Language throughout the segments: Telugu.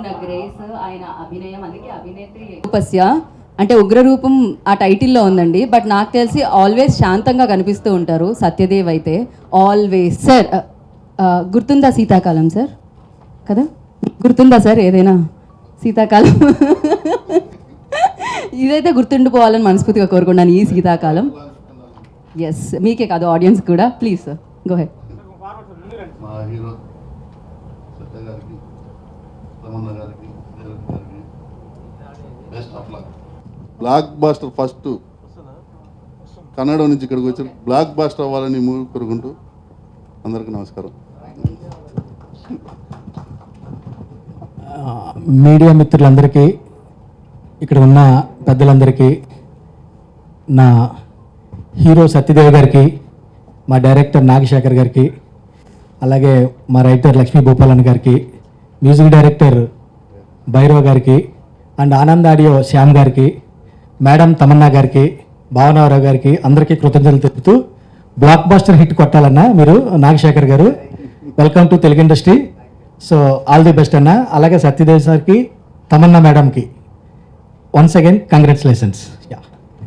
ఉన్న గ్రేస్, ఆయన అభినయం, అందుకే అభినేత్రి రూపస్య అంటే ఉగ్రరూపం ఆ టైటిల్లో ఉందండి. బట్ నాకు తెలిసి ఆల్వేస్ శాంతంగా కనిపిస్తూ ఉంటారు సత్యదేవ్ అయితే. ఆల్వేస్ సార్ గుర్తుందా శీతాకాలం సార్ కదా, గుర్తుందా సార్ ఏదైనా శీతాకాలం? ఇదైతే గుర్తుండిపోవాలని మనస్ఫూర్తిగా కోరుకున్నాను ఈ శీతాకాలం. ఎస్, మీకే కాదు ఆడియన్స్ కూడా. Please sir go ahead. మా హీరో సత్య గారికి, రమణ గారికి, best of luck. Blockbuster first Kannada నుంచి ఇక్కడికి వచ్చి బ్లాక్ బాస్టర్ అవ్వాలని మూవీ కోరుకుంటూ అందరికీ నమస్కారం. మీడియా మిత్రులందరికీ, ఇక్కడ ఉన్న పెద్దలందరికీ, నా హీరో సత్యదేవ్ గారికి, మా డైరెక్టర్ నాగశేఖర్ గారికి, అలాగే మా రైటర్ లక్ష్మీ భూపాలన్ గారికి, మ్యూజిక్ డైరెక్టర్ భైరవ్ గారికి, అండ్ ఆనంద్ ఆడియో శ్యామ్ గారికి, మేడం తమన్నా గారికి, భావనారావు గారికి అందరికీ కృతజ్ఞతలు తెలుపుతూ, బ్లాక్ బాస్టర్ హిట్ కొట్టాలన్నా మీరు నాగశేఖర్ గారు. Welcome to Telugu industry. So all the best అన్న. అలాగే సత్యదేవ్ సార్కి, తమన్నా మేడంకి once again congratulations.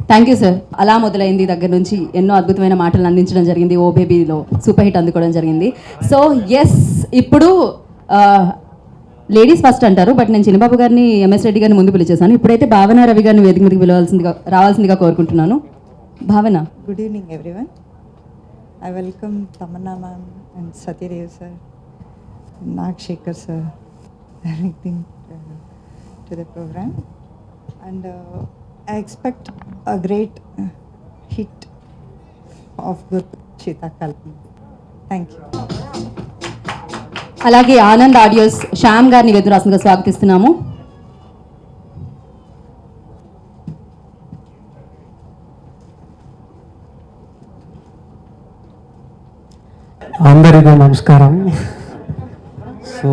Thank you sir. అలా మొదలైంది దగ్గర నుంచి ఎన్నో అద్భుతమైన మాటలు అందించడం జరిగింది. ఓ బేబీలో సూపర్ హిట్ అందుకోవడం జరిగింది. సో ఎస్, ఇప్పుడు లేడీస్ ఫస్ట్ అంటారు, బట్ నేను చిన్నబాబు గారిని, ఎంఎస్ రెడ్డి గారిని ముందు పిలిచేశాను. ఇప్పుడైతే భావన రవి గారిని వేదిక మీదకి రావాల్సిందిగా కోరుకుంటున్నాను. భావన. Good evening everyone. I welcome Tamanna ma'am and Satyadev sir, Nag Shekhar sir, everything to the program, and I expect a great hit of good Shitakalam. Thank you. అలాగే ఆనంద్ ఆడియోస్ శ్యామ్ గారిని వేదికగా స్వాగతిస్తున్నాము. అందరికీ నమస్కారం. So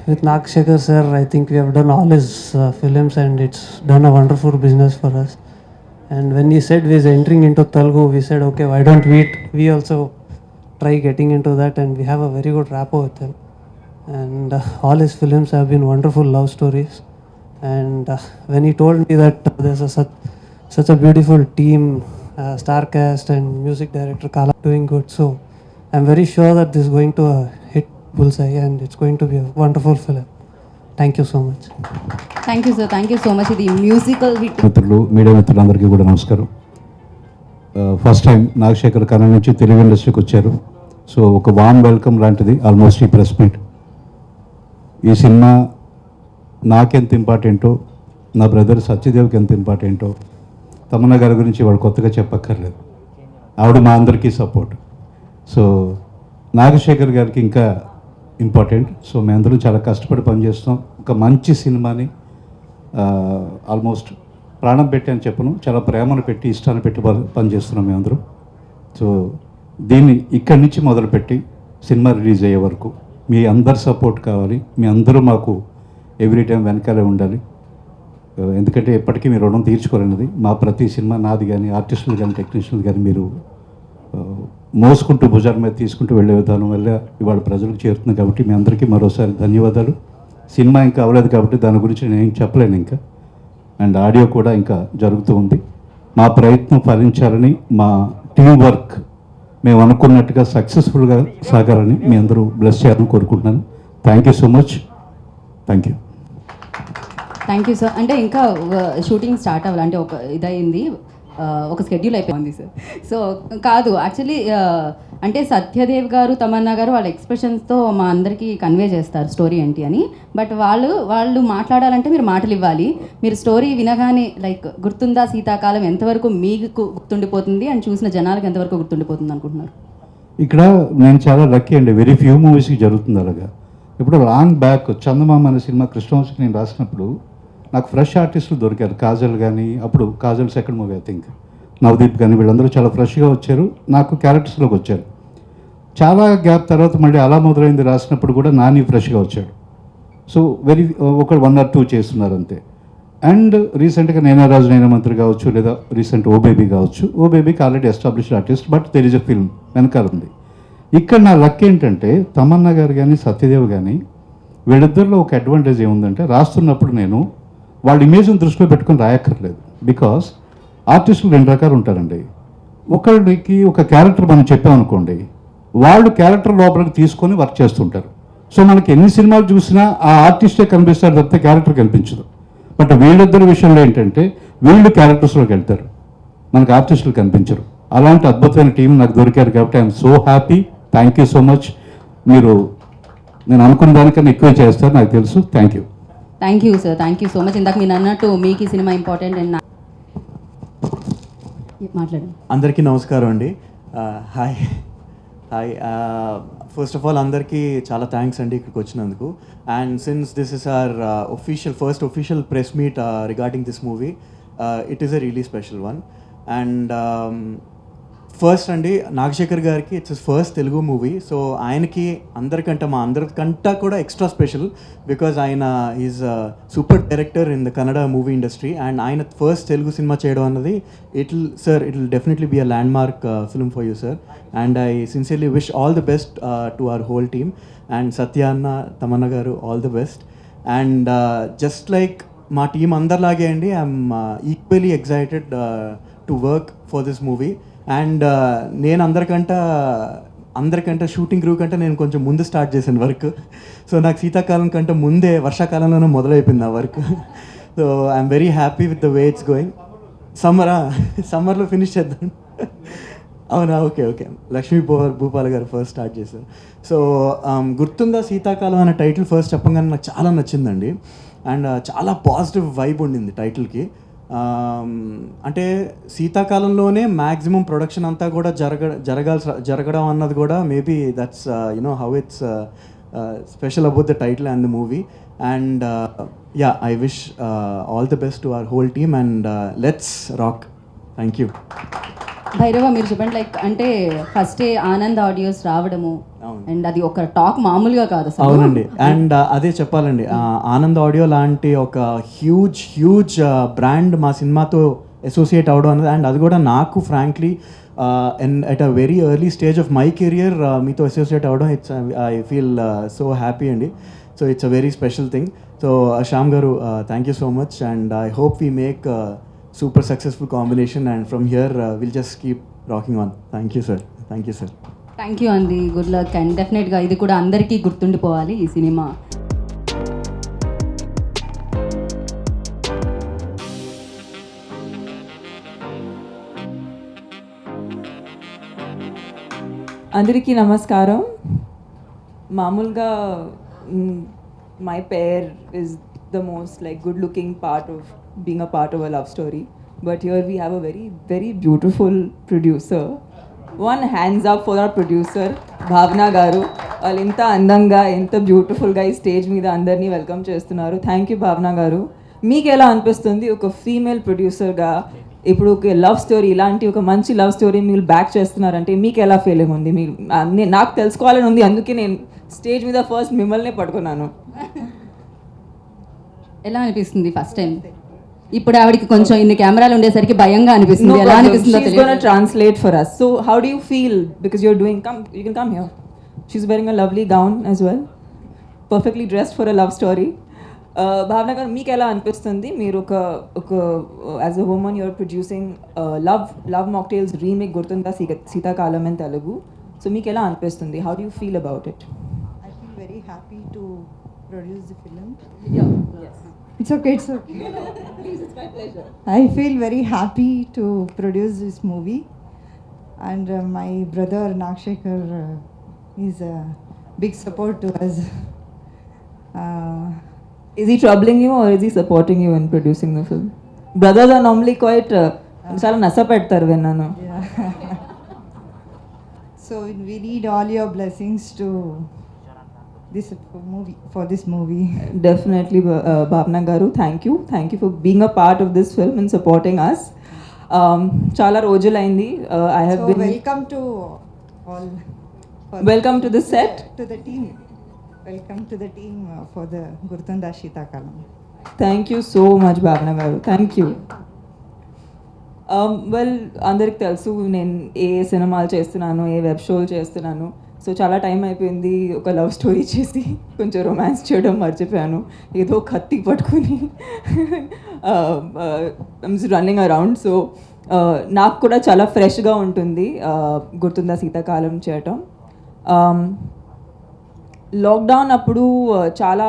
with Nag Shekhar sir, I think we have done all his films and it's done a wonderful business for us. And when he said we is entering into Telugu, we said okay, why don't we also try getting into that, and we have a very good rapport with him. And all his films have been wonderful love stories. And when he told me that there's such a beautiful team, star cast and music director Kala doing good, so I'm very sure that this is going to hit bullseye and it's going to be a wonderful film. Thank you so much. Thank you sir, thank you so much. ఇది మ్యూజికల్ హిట్. మిత్రులు, మీడియా మిత్రులందరికీ కూడా నమస్కారం. ఫస్ట్ టైం నాగశేఖర్ కన్నడ నుంచి తెలుగు ఇండస్ట్రీకి వచ్చారు. సో ఒక వామ్ వెల్కమ్ లాంటిది ఆల్మోస్ట్ ఈ ప్రెస్ మీట్. ఈ సినిమా నాకెంత ఇంపార్టెంటో, నా బ్రదర్ సత్యదేవ్కి ఎంత ఇంపార్టెంటో, తమన్నా గారి గురించి వాడు కొత్తగా చెప్పక్కర్లేదు. ఆవిడ మా అందరికీ సపోర్ట్. సో నాగశేఖర్ గారికి ఇంకా ఇంపార్టెంట్. సో మేము అందరం చాలా కష్టపడి పనిచేస్తాం. ఒక మంచి సినిమాని ఆల్మోస్ట్ ప్రాణం పెట్టి అని చెప్పను, చాలా ప్రేమను పెట్టి, ఇష్టాన్ని పెట్టి పనిచేస్తున్నాం మేమందరం. సో దీన్ని ఇక్కడి నుంచి మొదలుపెట్టి సినిమా రిలీజ్ అయ్యే వరకు మీ అందరి సపోర్ట్ కావాలి. మీ అందరూ మాకు ఎవ్రీ టైం వెనకాలే ఉండాలి. ఎందుకంటే ఎప్పటికీ మీరు రుణం తీర్చుకోలేనిది. మా ప్రతి సినిమా, నాది కానీ, ఆర్టిస్టులు కానీ, టెక్నీషియన్లు కానీ, మీరు మోసుకుంటూ భుజాల మీద తీసుకుంటూ వెళ్ళే విధానం వల్ల ఇవాళ ప్రజలకు చేరుతుంది. కాబట్టి మీ అందరికీ మరోసారి ధన్యవాదాలు. సినిమా ఇంకా అవ్వలేదు కాబట్టి దాని గురించి నేను ఏం చెప్పలేను ఇంకా. అండ్ ఆడియో కూడా ఇంకా జరుగుతూ ఉంది. మా ప్రయత్నం ఫలించాలని, మా టీం వర్క్ మేము అనుకున్నట్టుగా సక్సెస్ఫుల్గా సాగాలని మీ అందరూ బ్లెస్ చేయాలని కోరుకుంటున్నాను. Thank you so much. Thank you. Thank you sir. అంటే ఇంకా షూటింగ్ స్టార్ట్ అవ్వాలి, అంటే ఒక ఇదయింది, ఒక స్కెడ్యూల్ అయిపోయింది సార్. సో కాదు, యాక్చువల్లీ అంటే సత్యదేవ్ గారు, తమన్నా గారు వాళ్ళ ఎక్స్ప్రెషన్స్తో మా అందరికీ కన్వే చేస్తారు స్టోరీ ఏంటి అని. బట్ వాళ్ళు మాట్లాడాలంటే మీరు మాటలు ఇవ్వాలి. మీరు స్టోరీ వినగానే లైక్ గుర్తుందా శీతాకాలం ఎంతవరకు మీకు గుర్తుండిపోతుంది అండ్ చూసిన జనాలకు ఎంతవరకు గుర్తుండిపోతుంది అనుకుంటున్నారు? ఇక్కడ నేను చాలా లక్కీ అండి. వెరీ ఫ్యూ మూవీస్కి జరుగుతుంది అలాగా. ఇప్పుడు లాంగ్ బ్యాక్ చందమామ అనే సినిమా కృష్ణవంశీకి నేను రాసినప్పుడు నాకు ఫ్రెష్ ఆర్టిస్టులు దొరికారు. కాజల్ కానీ, అప్పుడు Kajal second movie I think, Navdeep కానీ, వీళ్ళందరూ చాలా ఫ్రెష్గా వచ్చారు, నాకు క్యారెక్టర్స్లోకి వచ్చారు. చాలా గ్యాప్ తర్వాత మళ్ళీ అలా మొదలైంది రాసినప్పుడు కూడా నాని ఫ్రెష్గా వచ్చాడు. సో ఒక 1 or 2 చేస్తున్నారు అంతే. అండ్ రీసెంట్గా నేనారాజు నేన మంత్రి కావచ్చు, లేదా రీసెంట్ ఓ బేబీ కావచ్చు. ఓ బేబీకి already established artist, but there is a film వెనకాల ఉంది. ఇక్కడ నా లక్ ఏంటంటే తమన్నా గారు కానీ సత్యదేవ్ కానీ వీళ్ళిద్దరిలో ఒక అడ్వాంటేజ్ ఏముందంటే రాస్తున్నప్పుడు నేను వాళ్ళ ఇమేజ్ని దృష్టిలో పెట్టుకొని రాయక్కర్లేదు. బికాస్ ఆర్టిస్టులు రెండు రకాలు ఉంటారండి. ఒకరికి ఒక క్యారెక్టర్ మనం చెప్పామనుకోండి, వాళ్ళు క్యారెక్టర్ లోపలికి తీసుకొని వర్క్ చేస్తుంటారు. సో మనకి ఎన్ని సినిమాలు చూసినా ఆ ఆర్టిస్టే కనిపిస్తారు తప్పితే క్యారెక్టర్ కనిపించదు. బట్ వీళ్ళిద్దరి విషయంలో ఏంటంటే వీళ్ళు క్యారెక్టర్స్లోకి వెళ్తారు, మనకు ఆర్టిస్టులు కనిపించరు. అలాంటి అద్భుతమైన టీం నాకు దొరికారు కాబట్టి I'm so happy. Thank you so much. మీరు నేను అనుకున్న దానికన్నా ఎక్కువ చేస్తారు నాకు తెలుసు. Thank you. Thank you sir, thank you so much. ఇందాక మీరు అన్నట్టు మీకు ఈ సినిమా ఇంపార్టెంట్ అండ్ మాట్లాడండి. అందరికీ నమస్కారం అండి. Hi hi first of all అందరికీ చాలా థ్యాంక్స్ అండి ఇక్కడికి వచ్చినందుకు. And since this is our first official press meet regarding this movie, it is a really special one. And first అండి నాగశేఖర్ గారికి it's first Telugu movie. So ఆయనకి మా అందరికంటా కూడా ఎక్స్ట్రా స్పెషల్ బికాజ్ ఆయన is super director in the Kannada movie industry. And ఆయన ఫస్ట్ తెలుగు సినిమా చేయడం అన్నది it will definitely be a landmark film for you sir. And I sincerely wish all the best to our whole team. And Satya అన్న, తమన్నా గారు, all the best. And just like మా టీం అందరిలాగే అండి, I'm equally excited to work for this movie. And నేను అందరికంటే షూటింగ్ క్రూ కంటే నేను కొంచెం ముందు స్టార్ట్ చేశాను వర్క్. సో నాకు శీతాకాలం కంటే ముందే వర్షాకాలంలోనే మొదలైపోయింది ఆ work. So I'm very happy with the way it's going. సమ్మర్లో ఫినిష్ చేద్దాం. అవునా, ఓకే ఓకే. లక్ష్మీ భూపాల్ గారు ఫస్ట్ స్టార్ట్ చేశారు. సో గుర్తుందా శీతాకాలం అనే టైటిల్ ఫస్ట్ చెప్పగానే నాకు చాలా నచ్చిందండి. అండ్ చాలా పాజిటివ్ వైబ్ ఉండింది టైటిల్కి. అంటే శీతాకాలంలోనే మ్యాక్సిమం ప్రొడక్షన్ అంతా కూడా జరగడం అన్నది కూడా maybe that's you know how it's special about the title and the movie. And yeah, I wish all the best to our whole team and let's rock. Thank you. Bhairava, మీరు చెప్పండి, లైక్ అంటే ఫస్టే ఆనంద్ ఆడియోస్ రావడము అండ్ అది ఒక టాక్ మామూలుగా కాదు అసలు. అవునండి. అండ్ అదే చెప్పాలండి, ఆనంద్ ఆడియో లాంటి ఒక హ్యూజ్ బ్రాండ్ మా సినిమాతో అసోసియేట్ అవడం అన్నది, అండ్ అది కూడా నాకు frankly and at a very early stage of my career మీతో అసోసియేట్ అవ్వడం, it's I feel so happy అండి. So it's a very special thing. So Shyam గారు, thank you so much. And I hope we make super successful combination, and from here we'll just keep rocking on. Thank you sir. Thank you sir. Thank you అండి, గుడ్ లక్. అండ్ డెఫినెట్గా ఇది కూడా అందరికీ గుర్తుండిపోవాలి ఈ సినిమా. అందరికీ నమస్కారం. మామూలుగా my pair is the most like good looking part of being a part of a love story, but here we have a very very beautiful producer. One hands up for our producer Bhavna garu. వాళ్ళు ఇంత అందంగా ఎంత బ్యూటిఫుల్గా ఈ స్టేజ్ మీద అందరినీ వెల్కమ్ చేస్తున్నారు. థ్యాంక్ యూ భావన గారు. మీకు ఎలా అనిపిస్తుంది ఒక ఫీమేల్ ప్రొడ్యూసర్గా ఇప్పుడు ఒక లవ్ స్టోరీ, ఇలాంటి ఒక మంచి లవ్ స్టోరీ మీరు బ్యాక్ చేస్తున్నారంటే మీకు ఎలా ఫీలింగ్ ఉంది? మీరు నాకు తెలుసుకోవాలని ఉంది, అందుకే నేను స్టేజ్ మీద ఫస్ట్ మిమ్మల్నే పట్టుకున్నాను. ఎలా అనిపిస్తుంది ఫస్ట్ టైం? ఇప్పుడు ఆవిడకి కొంచెం ఇన్ని కెమెరాలు ఉండేసరికి భయంగా అనిపిస్తుంది. ఎలా అనిపిస్తుందో తెలియదు. She's going to translate for us. So how do you feel? Because you're doing, you can come here. She's wearing a lovely gown as well. Perfectly dressed for a love story. Bhavna garu, meeku ela anpistundi? Meer oka as a woman you're producing love mocktails remake Gurtunda Seethakalam in Telugu. So meeku ela anpistundi? How do you feel about it? I feel very happy to produce the film. Yeah. Yes. It's okay. Please, it's my pleasure. I feel very happy to produce this movie, and my brother Nagshekhar is a big support to us. Is he troubling you or is he supporting you in producing the film? Brothers are normally quite చాలా నస పెడతారు విన్నాను. So we need all your blessings to this movie. Definitely, Bhavna garu, thank you for being a part of this film and supporting us. Chala rojulaindi. I have been welcome to all. Welcome to the set. To the team. Welcome to the team for the Gurtunda Seethakalam. Thank you so much భావన గారు, థ్యాంక్ యూ. వెల్, అందరికి తెలుసు నేను ఏ సినిమాలు చేస్తున్నాను, ఏ వెబ్ షోలు చేస్తున్నాను. సో చాలా టైం అయిపోయింది ఒక లవ్ స్టోరీ చేసి కొంచెం రొమాన్స్ చేయడం మర్చిపోయాను. ఏదో కత్తి పట్టుకుని రన్నింగ్ అరౌండ్. సో నాకు కూడా చాలా ఫ్రెష్గా ఉంటుంది గుర్తుందా శీతాకాలం చేయటం. లాక్డౌన్ అప్పుడు చాలా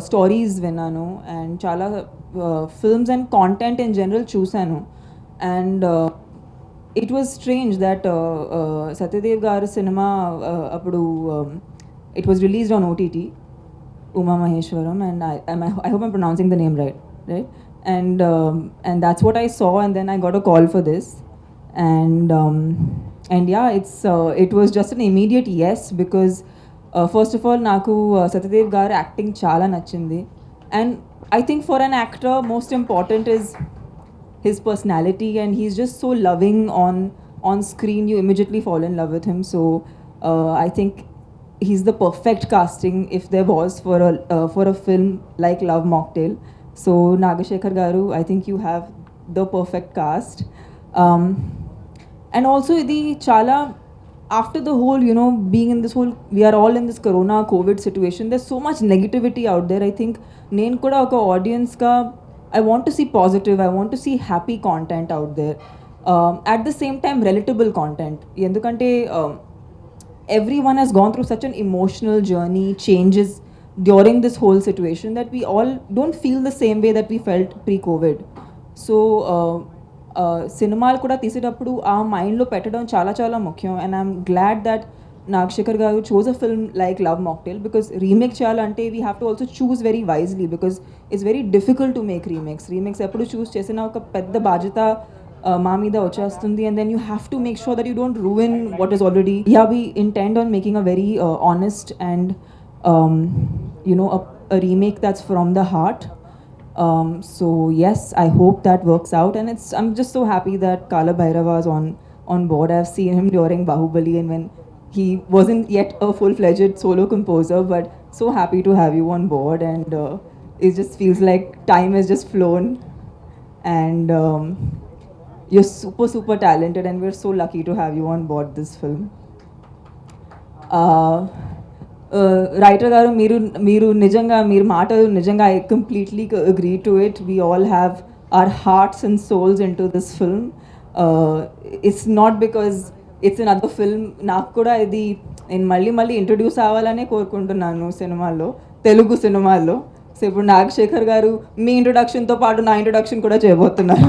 స్టోరీస్ విన్నాను అండ్ చాలా films and content in general చూశాను. And it was strange that Satyadev గారి సినిమా అప్పుడు it was released on OTT, Uma Maheshwaram, and I hope I'm pronouncing the name right? And that's what I saw, and then I got a call for this, and yeah, it was just an immediate yes, because first of all naku Satyadev gar acting chala nachindi, and I think for an actor most important is his personality, and he's just so loving on screen. You immediately fall in love with him. So I think he's the perfect casting if there was for a film like Love Mocktail. So Nagashekar garu, I think you have the perfect cast. And also idi chala, after the whole, you know, being in this whole, we are all in this corona covid situation, there's so much negativity out there. I think nen kuda oka audience ka, I want to see positive, I want to see happy content out there. At the same time relatable content, endukante everyone has gone through such an emotional journey, changes during this whole situation, that we all don't feel the same way that we felt pre-COVID. So సినిమాలు కూడా తీసేటప్పుడు ఆ మైండ్లో పెట్టడం చాలా చాలా ముఖ్యం. And I'm glad that Nagashekar గారు chose a film like Love Mocktail, because remake చేయాలంటే we have to also choose very wisely, because it's very difficult to make remakes ఎప్పుడు చూస్ చేసిన ఒక పెద్ద బాధ్యత మా మీద వచ్చేస్తుంది. And then you have to make sure that you don't ruin what is already. Yeah, we intend on making a very honest and a remake that's from the heart. So yes, I hope that works out, and I'm just so happy that Kala Bhairava is on board. I've seen him during Bahubali, and when he wasn't yet a full-fledged solo composer, but so happy to have you on board, and it just feels like time has just flown, and you're super, super talented, and we're so lucky to have you on board this film. Writer గారు, మీరు నిజంగా మీరు మాటలు నిజంగా I completely agree to it. We all have our hearts and souls in to this film. It's not because it's an other film. నాకు కూడా ఇది నేను మళ్ళీ ఇంట్రడ్యూస్ అవ్వాలనే కోరుకుంటున్నాను సినిమాల్లో, తెలుగు సినిమాల్లో. సో ఇప్పుడు నాగశేఖర్ గారు మీ ఇంట్రొడక్షన్తో పాటు నా ఇంట్రొడక్షన్ కూడా చేయబోతున్నారు.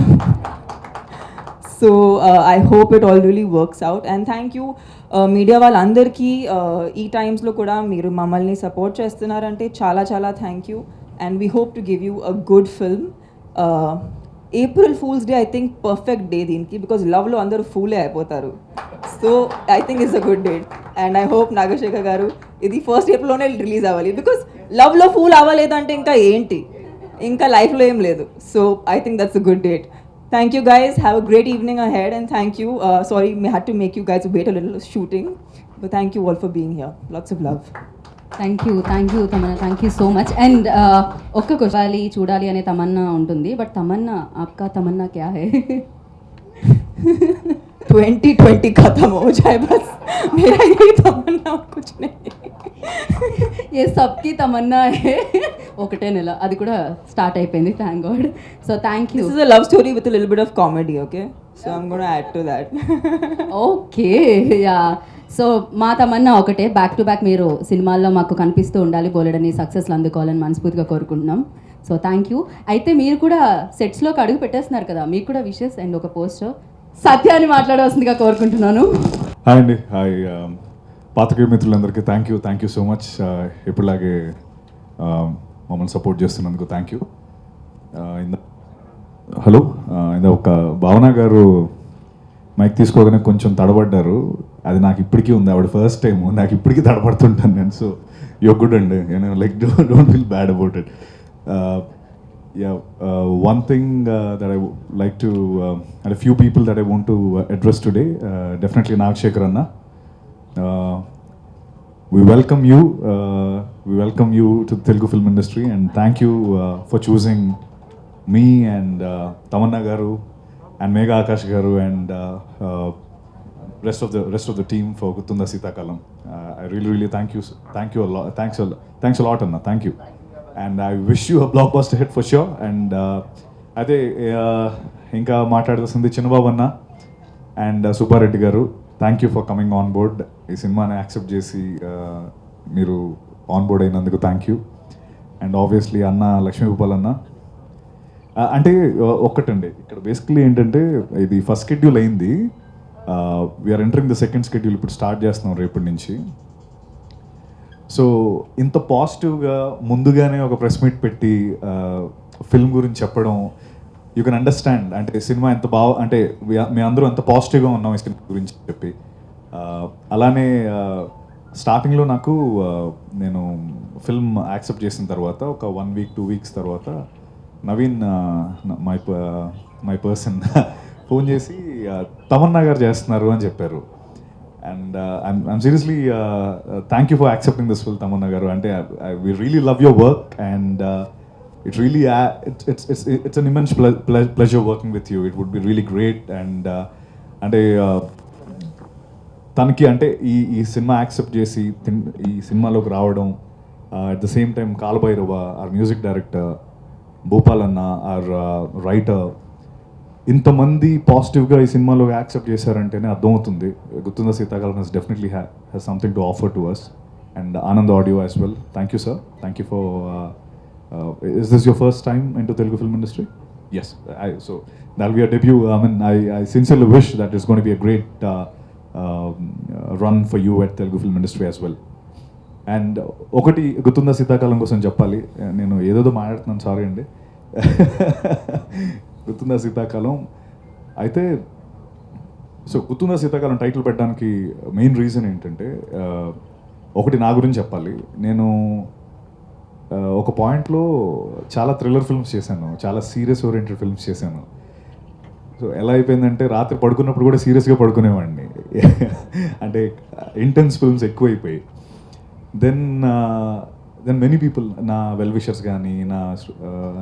So I hope it all really works out. And thank you media వాళ్ళందరికీ. ఈ టైమ్స్లో కూడా మీరు మమ్మల్ని సపోర్ట్ చేస్తున్నారంటే చాలా చాలా thank you. And we hope to give you a good film. April fools day I think perfect day దీనికి, బికాజ్ లవ్లో అందరూ ఫూలే అయిపోతారు. So I think it's a good date. And I hope Nagashekar garu ఇది ఫస్ట్ ఏప్రిల్లోనే రిలీజ్ అవ్వాలి, బికాజ్ లవ్లో ఫూల్ అవ్వలేదంటే ఇంకా ఏంటి, ఇంకా లైఫ్లో ఏం లేదు. So I think that's a good date. Thank you guys. Have a great evening ahead, and thank you. Sorry, I had to make you guys wait a little shooting, but thank you all for being here. Lots of love. Thank you Tamannaah, thank you so much. And ఒక్క క్వశ్చన్, చూడాలి అనే తమన్నా ఉంటుంది, బట్ తమన్నా ఆప్కా తమన్నా క్యా హై? 2020 खत्म हो जाए बस, मेरा यही तमन्ना और कुछ नहीं. ఏ సబ్కి తమన్నా హే. ఒకటే నెల, అది కూడా స్టార్ట్ అయిపోయింది, thank God. So thank you. This is a love story with a little bit of comedy, okay? So I'm going to add to that. Okay, yeah. So మా తమన్నా ఒకటే, బ్యాక్ టు బ్యాక్ మీరు సినిమాల్లో మాకు కనిపిస్తూ ఉండాలి, బోలెడని సక్సెస్లు అందుకోవాలని మనస్ఫూర్తిగా కోరుకుంటున్నాం. So thank you. అయితే మీరు కూడా సెట్స్లోకి అడుగు పెట్టేస్తున్నారు కదా, మీకు కూడా విషెస్ అండ్ ఒక పోస్టర్ సత్యాన్ని మాట్లాడవలసిందిగా కోరుకుంటున్నాను. హాయ్ అండి, హాయ్ పాత్రికేయ మిత్రులందరికీ థ్యాంక్ యూ సో మచ్. ఎప్పుడులాగే మమ్మల్ని సపోర్ట్ చేస్తున్నందుకు థ్యాంక్ యూ. హలో, ఇందా ఒక భావన గారు మైక్ తీసుకోగానే కొంచెం తడబడ్డారు, అది నాకు ఇప్పటికీ ఉంది. ఆవిడ ఫస్ట్ టైం, నాకు ఇప్పటికీ తడబడుతుంటాను నేను. సో యూ గుడ్ అండి, నేను like don't feel bad about it. One thing that I would like to, and a few people that I want to address today, definitely Nagashekar Anna. We welcome you we welcome you to the Telugu film industry, and thank you for choosing me and Tamanna Garu and Mega Akash Garu and rest of the team for Guttunda Sitakalam. I really thank you a lot. Thanks a lot, Anna. Thank you, and I wish you a blockbuster hit for sure. And అదే ఇంకా మాట్లాడుతుంది చిన్నబాబు అన్న and Subbareddy garu, thank you for coming on board. ఈ సినిమాని యాక్సెప్ట్ చేసి మీరు ఆన్ బోర్డ్ అయినందుకు థ్యాంక్ యూ. అండ్ ఆబ్వియస్లీ అన్న లక్ష్మీగోపాల్ అన్న. అంటే ఒక్కటండి, ఇక్కడ బేసిక్లీ ఏంటంటే ఇది ఫస్ట్ షెడ్యూల్ అయింది, we're entering the second schedule, ఇప్పుడు స్టార్ట్ చేస్తున్నాం రేపటి నుంచి. సో ఇంత పాజిటివ్గా ముందుగానే ఒక ప్రెస్ మీట్ పెట్టి ఫిల్మ్ గురించి చెప్పడం, యూ కెన్ అండర్స్టాండ్ అంటే సినిమా ఎంత బాగా, అంటే మేము అందరూ ఎంత పాజిటివ్గా ఉన్నాం ఈ సినిమా గురించి చెప్పి. అలానే స్టార్టింగ్లో నాకు నేను ఫిల్మ్ యాక్సెప్ట్ చేసిన తర్వాత ఒక 1 వీక్ 2 వీక్స్ తర్వాత నవీన్ మై పర్సన్ ఫోన్ చేసి తమన్నా గారు చేస్తున్నారు అని చెప్పారు. And I'm seriously thank you for accepting this film Tamanna garu. అంటే we really love your work, and it really it's an immense pleasure working with you. It would be really great. And అంటే తనకి అంటే ఈ సినిమా యాక్సెప్ట్ చేసి ఈ సినిమాలోకి రావడం, at the same time Kalabhairava are music director, Bhupal అన్న ఆర్ రైటర్, ఇంతమంది పాజిటివ్గా ఈ సినిమాలో యాక్సెప్ట్ చేశారంటేనే అర్థమవుతుంది Gurthunda Seethakalam he's definitely has something to offer to us. And Anand audio as well, thank you sir. Thank you for is this your first time into Telugu film industry? Yes. So that'll be a debut. I mean, I sincerely wish that it's going to be a great run for you at Telugu film industry as well. And ఒకటి గుత్తుంద శీతాకాలం కోసం చెప్పాలి, నేను ఏదేదో మాట్లాడుతున్నాను, సారీ అండి. గుత్తుంద శీతాకాలం అయితే, సో గుత్తుంద శీతాకాలం టైటిల్ పెట్టడానికి మెయిన్ రీజన్ ఏంటంటే, ఒకటి నా గురించి చెప్పాలి. నేను ఒక పాయింట్లో చాలా థ్రిల్లర్ ఫిల్మ్స్ చేశాను, చాలా సీరియస్ ఓరియంటెడ్ ఫిల్మ్స్ చేశాను. సో ఎలా అయిపోయిందంటే రాత్రి పడుకున్నప్పుడు కూడా సీరియస్గా పడుకునేవాడిని, అంటే ఇంటెన్స్ ఫిల్మ్స్ ఎక్కువైపోయి. దెన్ మెనీ పీపుల్, నా వెల్ విషర్స్ కానీ,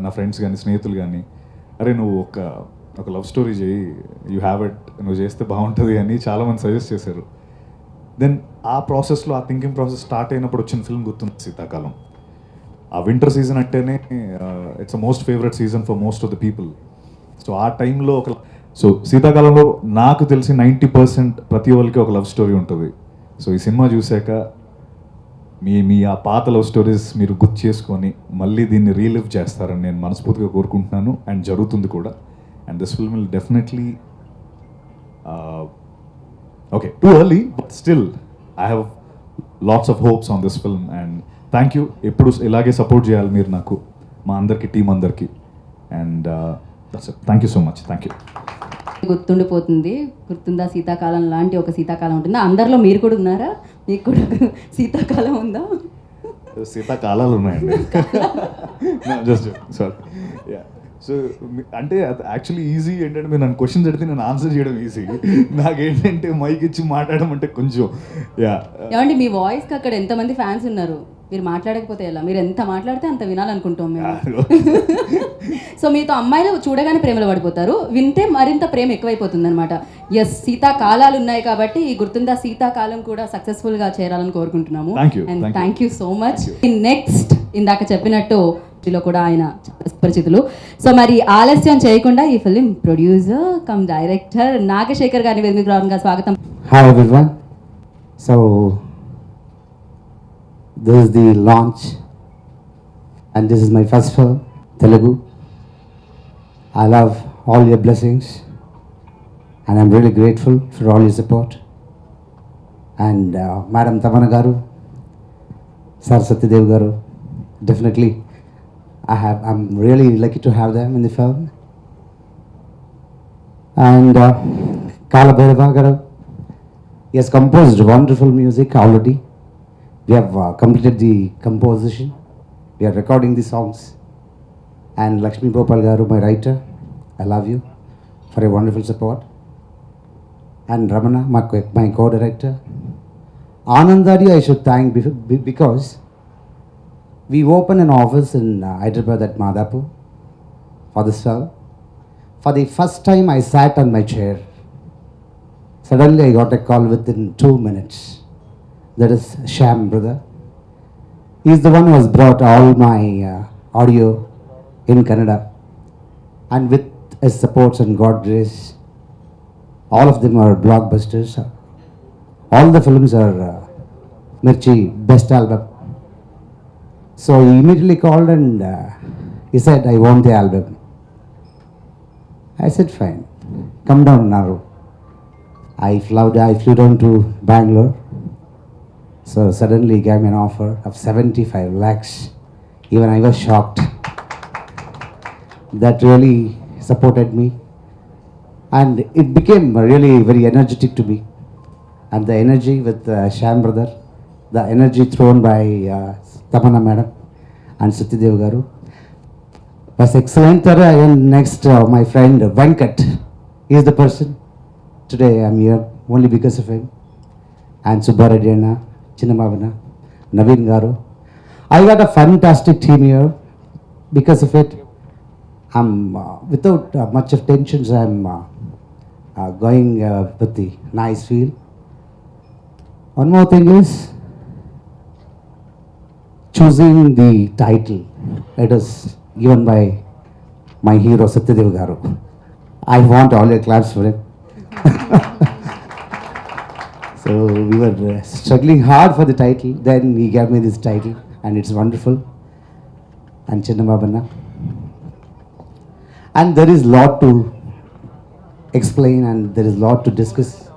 నా ఫ్రెండ్స్ కానీ, స్నేహితులు కానీ, అరే నువ్వు ఒక లవ్ స్టోరీ చేయి, యూ హ్యావ్ ఇట్, నువ్వు చేస్తే బాగుంటుంది అని చాలామంది సజెస్ట్ చేశారు. దెన్ ఆ ప్రాసెస్లో, ఆ థింకింగ్ ప్రాసెస్ స్టార్ట్ అయినప్పుడు వచ్చిన ఫిల్మ్ గుర్తుంది శీతాకాలం. ఆ వింటర్ సీజన్ అంటేనే it's a most favourite season for most of the people. So ఆ టైంలో సో శీతాకాలంలో నాకు తెలిసి 90% ప్రతి వాళ్ళకి ఒక లవ్ స్టోరీ ఉంటుంది. సో ఈ సినిమా చూశాక మీ ఆ పాత లవ్ స్టోరీస్ మీరు గుర్తు చేసుకొని మళ్ళీ దీన్ని రీలివ్ చేస్తారని నేను మనస్ఫూర్తిగా కోరుకుంటున్నాను, అండ్ జరుగుతుంది కూడా. And this film will definitely, okay too early but still I have lots of hopes on this film. And thank you, ఎప్పుడు ఇలాగే సపోర్ట్ చేయాలి మీరు నాకు, మా అందరికీ, టీం అందరికీ. And that's it, thank you so much, thank you. గుర్తుండిపోతుంది, గుర్తుందా శీతాకాలం లాంటి ఒక శీతాకాలం ఉంటుందా? అందరిలో మీరు కూడా ఉన్నారా? మీకు కూడా శీతాకాలం ఉందా? శీతాకాలాలు ఉన్నాయండి. Just sorry. సో అంటే యాక్చువల్లీ ఈజీ ఏంటంటే, మీరు నన్ను క్వశ్చన్స్ అడిగితే నేను ఆన్సర్ చేయడం ఈజీ, నాకేంటంటే మైక్ ఇచ్చి మాట్లాడడం అంటే కొంచెం ఏమండి మీ వాయిస్కి అక్కడ ఎంతమంది ఫ్యాన్స్ ఉన్నారు, మీరు మాట్లాడకపోతే ఎలా? మీరు ఎంత మాట్లాడితే అంత వినాలనుకుంటాం మేము. సో మీతో అమ్మాయిలు చూడగానే ప్రేమలో పడిపోతారు, వింటే మరింత ప్రేమ ఎక్కువైపోతుంది అనమాట. ఎస్, శీతాకాలాలు ఉన్నాయి కాబట్టి ఈ గుర్తుందా శీతాకాలం కూడా సక్సెస్ఫుల్గా చేరాలని కోరుకుంటున్నాము. And thank you so much. Next ఇందాక చెప్పినట్టు లో కూడా ఆయన పరిచితులు. సో మరి ఆలస్యం చేయకుండా ఈ film producer come director Nagasekhar గారిని వేదికకు రావడంగా స్వాగతం. Hi everyone. So this is the launch and this is my first film, Telugu. I love all your blessings and I'm really grateful for all your support. And Madam Tamanna garu, Sir Satyadev garu, definitely I'm really lucky to have them in the film. And Kala Bhairava garu, he has composed wonderful music already. We have completed the composition. We are recording the songs. And Lakshmi Gopal garu, my writer, I love you for your wonderful support. And Ramana, my co-director. Anandadi I should thank because We opened an office in Hyderabad at Madhapur for this film. For the first time, I sat on my chair. Suddenly, I got a call within 2 minutes. That is Sham, brother. He's the one who has brought all my audio in Kannada. And with his supports and God grace, all of them are blockbusters. All the films are Mirchi best album. So he immediately called and he said, I want the album. I said, fine, come down, Naru. I flew down to Bangalore. So suddenly he gave me an offer of 75 lakhs. Even I was shocked. That really supported me. And it became really very energetic to me. And the energy with Sham brother, the energy thrown by Tamanna madam and Satyadev garu was excellent. And next, my friend Venkat, he is the person. Today I am here only because of him. And Subbareddy Anna, Chinnamavana, Naveen garu. I got a fantastic team here. Because of it, I'm without much of tensions. I'm going with the nice feel. One more thing is choosing the title. It is given by my hero Satyadev garu. I want all your claps for him. So we were struggling hard for the title. Then he gave me this title, and it's wonderful. And Chinnamabana. And there is lot to explain and there is lot to discuss.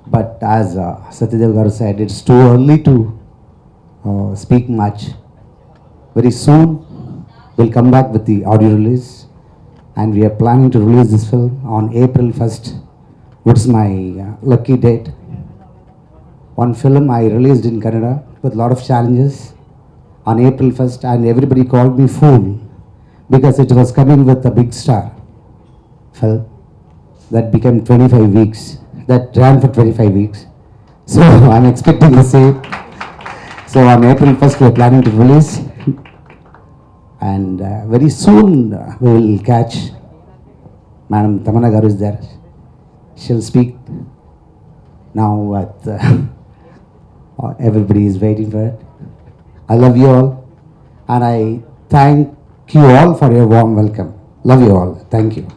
But as Satyadev garu said, it's too early to speak much. Very soon, we'll come back with the audio release. And we are planning to release this film on April 1st, which is my lucky date. One film I released in Kannada with a lot of challenges on April 1st, and everybody called me fool because it was coming with a big star film that became 25 weeks, that ran for 25 weeks. So I'm expecting the same. So on April 1st, we're planning to release. And very soon we will catch. Madam Tamanna garu is there. She'll speak now at everybody is waiting for it. I love you all. And I thank you all for your warm welcome. Love you all. Thank you.